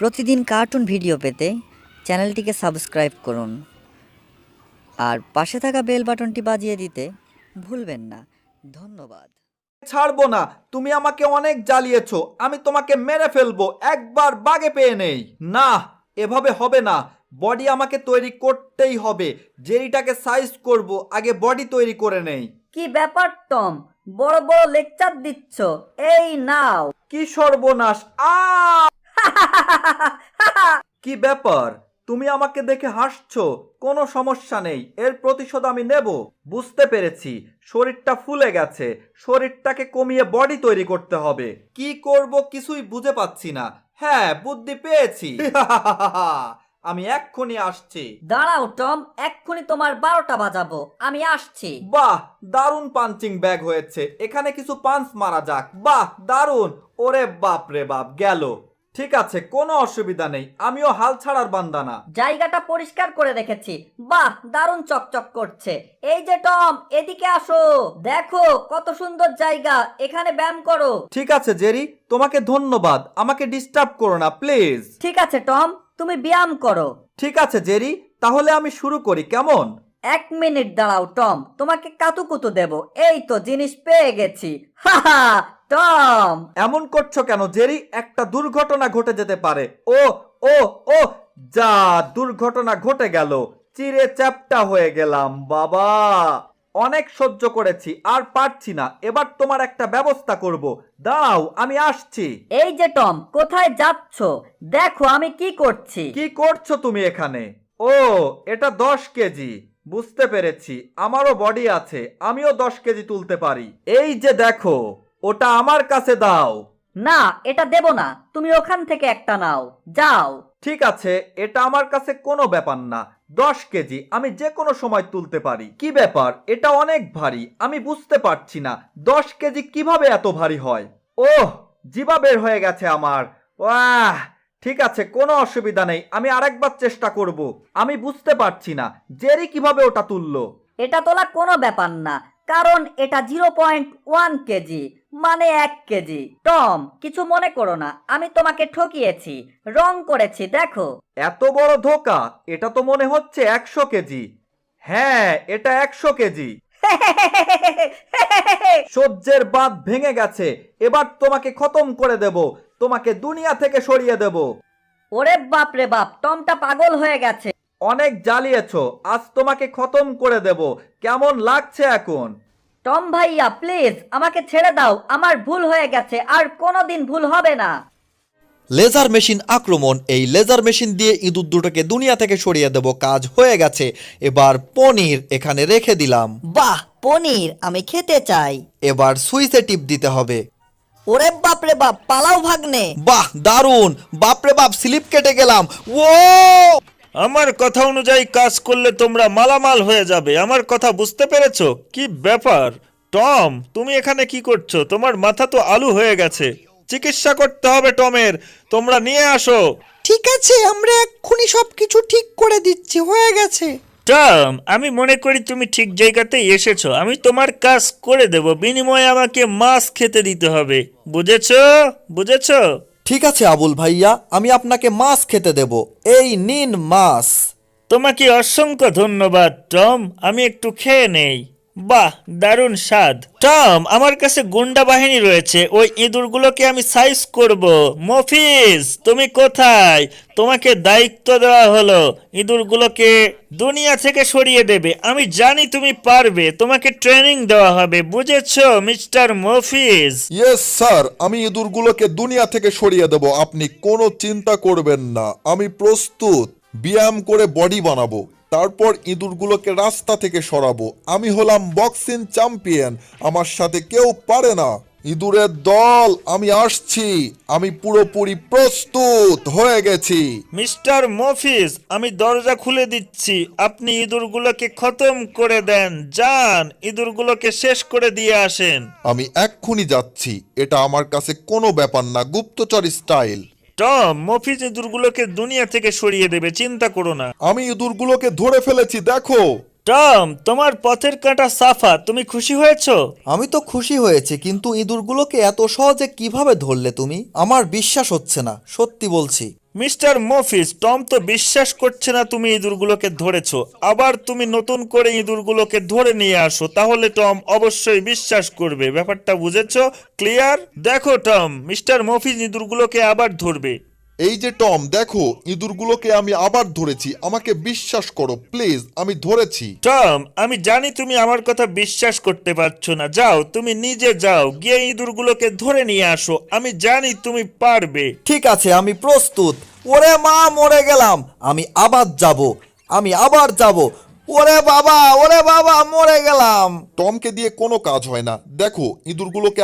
প্রতিদিন cartoon video পেতে চ্যানেলটিকে সাবস্ক্রাইব করুন আর পাশে থাকা বেল বাটনটি বাজিয়ে দিতে ভুলবেন না। ধন্যবাদ। ছাড়বো না, তুমি আমাকে অনেক জ্বালিয়েছো, আমি তোমাকে মেরে ফেলবো, একবার বাগে পেয়ে নেই। না, এভাবে হবে না, বডি আমাকে তৈরি করতেই হবে। যেইটাকে সাইজ করব আগে বডি তৈরি করে নেই। কি ব্যাপার টম, বড় বড় লেকচার দিচ্ছ? এই নাও। কি সর্বনাশ! কি ব্যাপার, তুমি আমাকে দেখে হাসছো? কোনো সমস্যা নেই, এর প্রতিশোধ আমি নেব। বুঝতে পেরেছি, শরীরটা ফুলে গেছে, শরীরটাকে কমিয়ে বডি তৈরি করতে হবে। কি করব কিছুই বুঝে পাচ্ছি না। হ্যাঁ, বুদ্ধি পেয়েছি। আমি এক্ষুনি আসছি। দাঁড়াও টম, এক্ষুনি তোমার 12টা বাজাবো, আমি আসছি। বাহ, দারুণ পাঞ্চিং ব্যাগ হয়েছে। এখানে কিছু পাঞ্চ মারা যাক। বাহ, দারুণ। ওরে বাপ রে বাপ, গেল। ঠিক আছে, কোনো অসুবিধা নেই, আমিও হাল ছাড়ার বান্দা না। জায়গাটা পরিষ্কার করে রেখেছি। বাহ, দারুণ চকচক করছে। এই যে টম, এদিকে আসো, দেখো কত সুন্দর জায়গা, এখানে ব্যায়াম করো। ঠিক আছে জেরি, তোমাকে ধন্যবাদ, আমাকে ডিস্টার্ব করো না প্লিজ। ঠিক আছে টম, তুমি ব্যায়াম করো। ঠিক আছে জেরি, তাহলে আমি শুরু করি, কেমন? 1 মিনিট দাঁড়াও টম, তোমাকে কাতুকুতু দেব। এই তো জিনিস পেয়ে গেছি। হাহা টম, এমন করছো কেন জেরি? একটা দুর্ঘটনা ঘটে যেতে পারে। ও ও ও, যা, দুর্ঘটনা ঘটে গেল, চিরে চ্যাপ্টা হয়ে গেলাম। বাবা, অনেক সহ্য করেছি, আর পারছি না। এবার তোমার একটা ব্যবস্থা করব, দাঁড়াও আমি আসছি। এই যে টম, কোথায় যাচ্ছ? দেখো আমি কি করছি। কি করছো তুমি এখানে? ও, এটা 10 কেজি। বুঝতে পেরেছি, আমারও বডি আছে, আমিও 10 কেজি তুলতে পারি। এই যে দেখো, ওটা আমার কাছে দাও। না, এটা দেব না, তুমি ওখান থেকে একটা নাও, যাও। ঠিক আছে, এটা আমার কাছে কোনো ব্যাপার না। 10 কেজি আমি যে কোনো সময় তুলতে পারি। কি ব্যাপার, এটা অনেক ভারী, আমি বুঝতে পারছি না 10 কেজি কিভাবে এত ভারী হয়। ওহ, জিভা বের হয়ে গেছে আমার। ওয়াহ, ঠিক আছে, কোনো অসুবিধা নেই, আমি আরেকবার চেষ্টা করব। আমি বুঝতে পারছি না জেরি কিভাবে ওটা তুললো। এটা তোলা কোনো ব্যাপার না, কারণ এটা 0.1 কেজি, মানে 1 কেজি। টম, কিছু মনে করো না, আমি তোমাকে ঠকিয়েছি, রং করেছি, দেখো। এত বড় ধোকা! এটা তো মনে হচ্ছে 100 কেজি। হ্যাঁ, এটা 100 কেজি। সহ্যের বাঁধ ভেঙে গেছে, এবার তোমাকে খতম করে দেব, তোমাকে দুনিয়া থেকে সরিয়ে দেব। ওরে বাপ রে বাপ, টমটা পাগল হয়ে গেছে। অনেক জ্বালিয়েছো, আজ তোমাকে খতম করে দেব। কেমন লাগছে এখন? টম ভাইয়া প্লিজ আমাকে ছেড়ে দাও, আমার ভুল হয়ে গেছে, আর কোনোদিন ভুল হবে না। লেজার মেশিন আক্রমণ। এই লেজার মেশিন দিয়ে ইঁদুর দুটোকে দুনিয়া থেকে সরিয়ে দেব। কাজ হয়ে গেছে। এবার পনির এখানে রেখে দিলাম। বাহ, পনির আমি খেতে চাই। এবার সুইচে টিপ দিতে হবে। ওরে বাপ রে বাপ, পালাও ভাগ্নে। বাহ, দারুণ! বাপরে বাপ, স্লিপ কেটে গেলাম। ও, আমার কথা অনুযায়ী কাজ করলে তোমরা মালামাল হয়ে যাবে। আমার কথা বুঝতে পেরেছো? কি ব্যাপার টম, তুমি এখানে কি করছো? তোমার মাথা তো আলু হয়ে গেছে, চিকিৎসা করতে হবে টমের। তোমরা নিয়ে আসো। ঠিক আছে, আমরা এক্ষুনি সবকিছু ঠিক করে দিচ্ছি, হয়ে গেছে। টম, আমি মনে করি তুমি ঠিক জায়গাতেই এসেছো। আমি তোমার কাজ করে দেব, বিনিময়ে আমাকে মাছ খেতে দিতে হবে। বুঝেছো? বুঝেছো? ঠিক আছে আবুল ভাইয়া, আমি আপনাকে মাছ খেতে দেব। এই নিন মাছ। তোমাকে অসংখ্য ধন্যবাদ টম, আমি একটু খেয়ে নেই। বাহ, দারুণ স্বাদ। টম, আমার কাছে গুন্ডা বাহিনী রয়েছে, ওই ইঁদুরগুলোকে আমি সাইজ করব। মফিজ, তুমি কোথায়? তোমাকে দায়িত্ব দেওয়া হলো ইঁদুরগুলোকে দুনিয়া থেকে সরিয়ে দেবে। আমি জানি তুমি পারবে, তোমাকে ট্রেনিং দেওয়া হবে। বুঝেছো মিস্টার মফিজ? ইয়েস স্যার, আমি ইঁদুরগুলোকে দুনিয়া থেকে সরিয়ে দেব, আপনি কোনো চিন্তা করবেন না। আমি প্রস্তুত। ব্যায়াম করে বডি বানাবো, তারপর ইঁদুরগুলোকে রাস্তা থেকে সরাবো। আমি হলাম বক্সিং চ্যাম্পিয়ন, আমার সাথে কেউ পারে না। ইঁদুরের দল, আমি আসছি, আমি পুরোপুরি প্রস্তুত হয়ে গেছি। মিস্টার মফিজ, আমি দরজা খুলে দিচ্ছি, আপনি ইঁদুরগুলোকে খতম করে দেন। যান, ইঁদুরগুলোকে শেষ করে দিয়ে আসেন। আমি এক্ষুনি যাচ্ছি, এটা আমার কাছে কোনো ব্যাপার না, গুপ্তচর স্টাইল। টম, মফিজ ইঁদুরগুলোকে দুনিয়া থেকে সরিয়ে দেবে, চিন্তা করো না। আমি ইঁদুরগুলোকে ধরে ফেলেছি, দেখো। টম, তোমার পথের কাঁটা সাফা, তুমি খুশি হয়েছো? আমি তো খুশি হয়েছি, কিন্তু ইঁদুরগুলোকে এত সহজে কিভাবে ধরলে তুমি? আমার বিশ্বাস হচ্ছে না, সত্যি বলছি। মিস্টার মফিজ, টম তো বিশ্বাস করছে না তুমি ইঁদুরগুলোকে ধরেছো। আবার তুমি নতুন করে ইঁদুরগুলোকে ধরে নিয়ে আসো, তাহলে টম অবশ্যই বিশ্বাস করবে। ব্যাপারটা বুঝেছো? ক্লিয়ার? দেখো টম, মিস্টার মফিজ ইঁদুরগুলোকে আবার ধরবে। এই যে টম, দেখো ইঁদুরগুলোকে আমি আবার ধরেছি, আমাকে বিশ্বাস করো প্লিজ, আমি ধরেছি। টম, আমি জানি তুমি আমার কথা বিশ্বাস করতে পারছো না। যাও, তুমি নিজে যাও, গিয়ে ইঁদুরগুলোকে ধরে নিয়ে আসো। আমি জানি তুমি পারবে। ঠিক আছে, আমি প্রস্তুত। ওরে মা, মরে গেলাম। আমি আবার যাব। ওরে বাবা, মরে গেলাম। টমকে দিয়ে কোনো কাজ হয় না। দেখো ইঁদুরগুলোকে